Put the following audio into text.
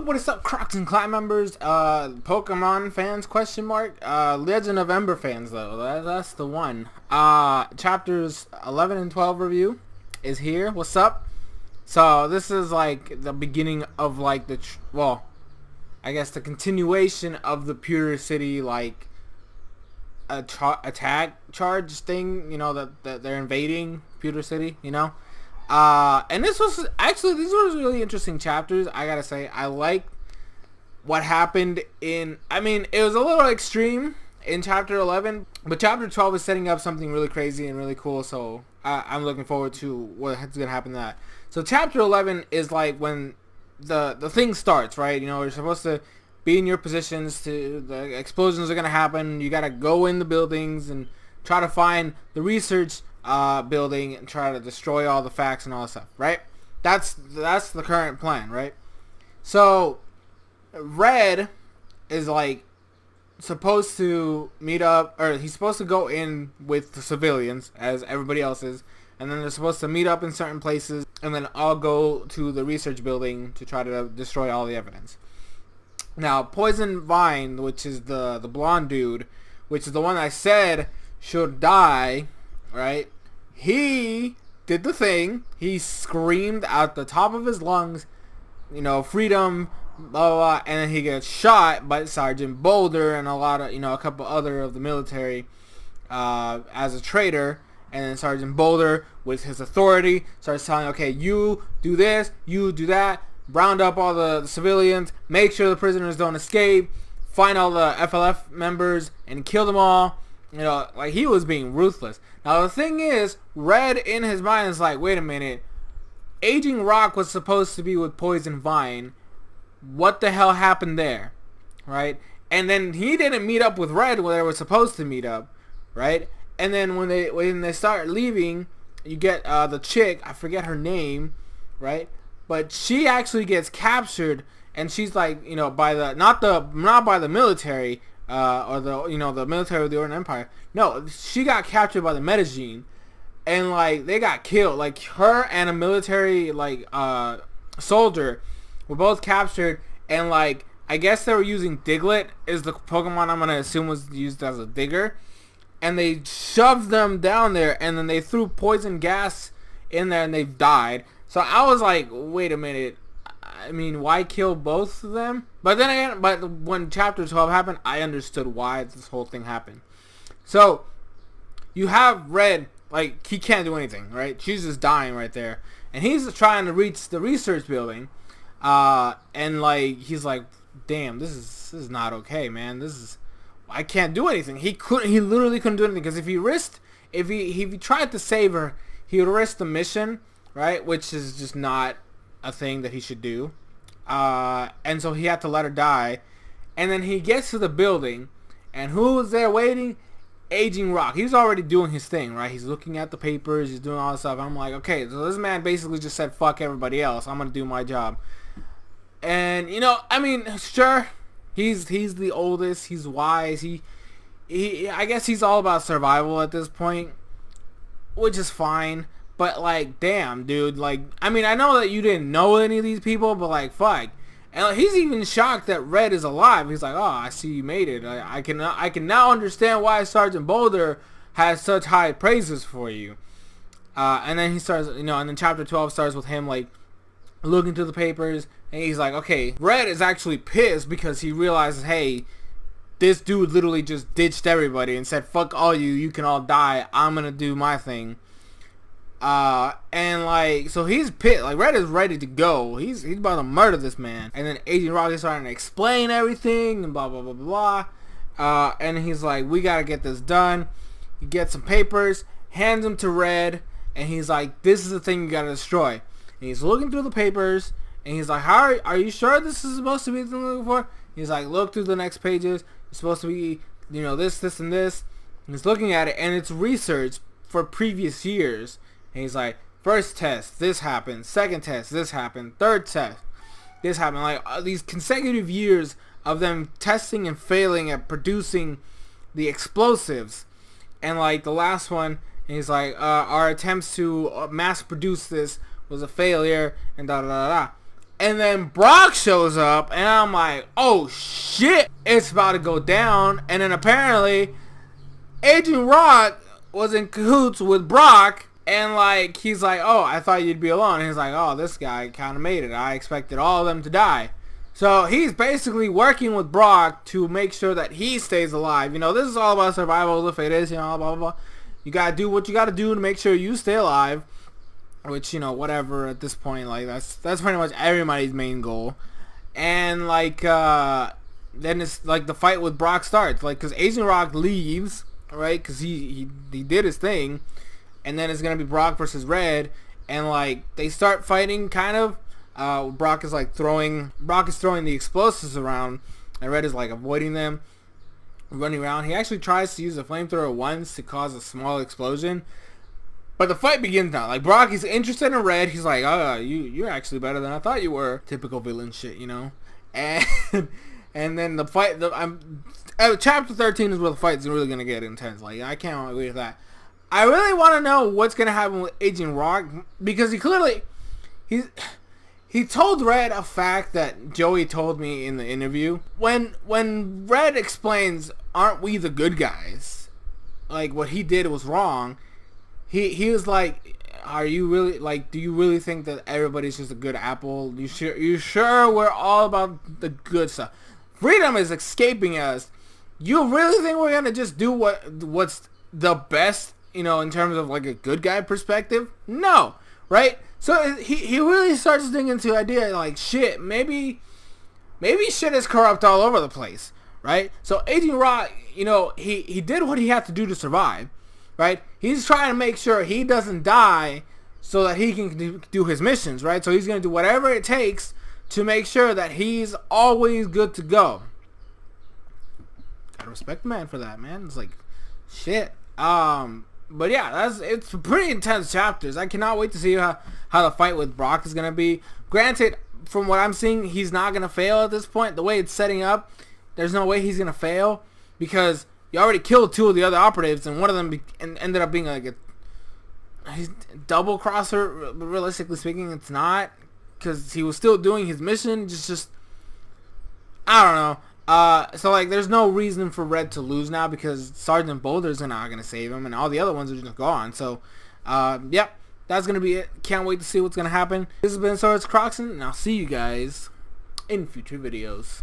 what is up, Crocs and Clan members, Pokemon fans, question mark, Legend of Ember fans, though, that's the one. Chapters 11 and 12 review is here. What's up? So, this is, like, the beginning of, like, well, I guess the continuation of the Pewter City, like, attack charge thing, you know, that they're invading Pewter City, you know? And this was actually, these were really interesting chapters. I gotta say, I like what happened in, I mean, it was a little extreme in chapter 11, but chapter 12 is setting up something really crazy and really cool, so I'm looking forward to what's gonna happen to that. So chapter 11 is like when the thing starts, right? You know, you're supposed to be in your positions, the explosions are gonna happen, you gotta go in the buildings and try to find the research building and try to destroy all the facts and all that stuff, right? That's the current plan, right? So Red is like supposed to meet up, or he's supposed to go in with the civilians as everybody else is, and then they're supposed to meet up in certain places and then all go to the research building to try to destroy all the evidence. Now Poison Vine, which is the blonde dude, which is the one I said should die, right? He did the thing. He screamed out the top of his lungs, you know, freedom, blah, blah, blah, and then he gets shot by Sergeant Boulder and a lot of, you know, a couple other of the military as a traitor. And then Sergeant Boulder, with his authority, starts telling, okay, you do this, you do that, round up all the civilians, make sure the prisoners don't escape, find all the FLF members, and kill them all. You know, like, he was being ruthless. Now, the thing is, Red in his mind is like, wait a minute. Aging Rock was supposed to be with Poison Vine. What the hell happened there? Right? And then he didn't meet up with Red where they were supposed to meet up. Right? And then when they start leaving, you get the chick, I forget her name. Right? But she actually gets captured, and she's like, you know, by the, not by the military, or the, you know, the military of the Orient Empire. No, she got captured by the Medellin, and like they got killed. Like her and a military like soldier were both captured, and like I guess they were using Diglett, is the Pokemon I'm gonna assume was used as a digger, and they shoved them down there, and then they threw poison gas in there, and they died. So I was like, wait a minute. I mean, why kill both of them? But then again, but when chapter 12 happened, I understood why this whole thing happened. So, you have Red, like, he can't do anything, right? She's just dying right there. And he's trying to reach the research building. And, like, he's like, damn, this is not okay, man. I can't do anything. He literally couldn't do anything. Because if he tried to save her, he would risk the mission, right? Which is just not a thing that he should do. And so he had to let her die. And then he gets to the building, and who was there waiting? Aging Rock. He's already doing his thing, right? He's looking at the papers, he's doing all this stuff. I'm like, okay, so this man basically just said fuck everybody else, I'm gonna do my job. And you know, I mean, sure, he's the oldest, he's wise, he I guess he's all about survival at this point, which is fine. But like, damn, dude, like, I mean, I know that you didn't know any of these people, but like, fuck. And like, he's even shocked that Red is alive. He's like, oh, I see you made it. I can now understand why Sergeant Boulder has such high praises for you. And then he starts, you know, and then chapter 12 starts with him like looking through the papers, and he's like, okay, Red is actually pissed because he realizes, hey, this dude literally just ditched everybody and said, fuck all you can all die. I'm gonna do my thing. And like, so he's pissed. Like, Red is ready to go. He's about to murder this man. And then Agent Rock is starting to explain everything and blah blah blah blah blah. And he's like, we gotta get this done. He gets some papers, hands them to Red, and he's like, this is the thing you gotta destroy. And he's looking through the papers, and he's like, how are you sure this is supposed to be the thing you're looking for? He's like, look through the next pages. It's supposed to be, you know, this and this. And he's looking at it, and it's research for previous years. And he's like, first test, this happened. Second test, this happened. Third test, this happened. Like, these consecutive years of them testing and failing at producing the explosives. And like the last one, he's like, our attempts to mass produce this was a failure, and da da da da. And then Brock shows up, and I'm like, oh shit, it's about to go down. And then apparently, Agent Rock was in cahoots with Brock, and like, he's like, oh, I thought you'd be alone. And he's like, oh, this guy kind of made it. I expected all of them to die. So he's basically working with Brock to make sure that he stays alive. You know, this is all about survival of the fittest, you know, blah, blah, blah. You gotta do what you gotta do to make sure you stay alive. Which, you know, whatever at this point, like, that's pretty much everybody's main goal. And, like, then it's, like, the fight with Brock starts. Like, because Agent Rock leaves, right, because he did his thing. And then it's going to be Brock versus Red. And, like, they start fighting, kind of. Brock is throwing the explosives around. And Red is, like, avoiding them, running around. He actually tries to use the flamethrower once to cause a small explosion. But the fight begins now. Like, Brock is interested in Red. He's like, oh, you're actually better than I thought you were. Typical villain shit, you know. And then the fight, chapter 13 is where the fight's really going to get intense. Like, I can't wait for that. I really want to know what's going to happen with Agent Rock. Because he told Red a fact that Joey told me in the interview. When Red explains, aren't we the good guys? Like, what he did was wrong. He was like, are you really, like, do you really think that everybody's just a good apple? You sure we're all about the good stuff? Freedom is escaping us. You really think we're going to just do what's the best, you know, in terms of, like, a good guy perspective? No, right? So he really starts thinking into the idea, like, shit, maybe shit is corrupt all over the place, right? So Agent Rock, you know, he did what he had to do to survive. Right? He's trying to make sure he doesn't die so that he can do his missions, right? So he's going to do whatever it takes to make sure that he's always good to go. Gotta respect the man for that, man. It's like, shit. But yeah, it's pretty intense chapters. I cannot wait to see how the fight with Brock is going to be. Granted, from what I'm seeing, he's not going to fail at this point. The way it's setting up, there's no way he's going to fail because you already killed two of the other operatives, and one of them ended up being like a double crosser. Realistically speaking, it's not, because he was still doing his mission. Just I don't know. So like, there's no reason for Red to lose now because Sergeant Boulder's not gonna save him, and all the other ones are just gone. So, yep, that's gonna be it. Can't wait to see what's gonna happen. This has been SoresanCrockxen, and I'll see you guys in future videos.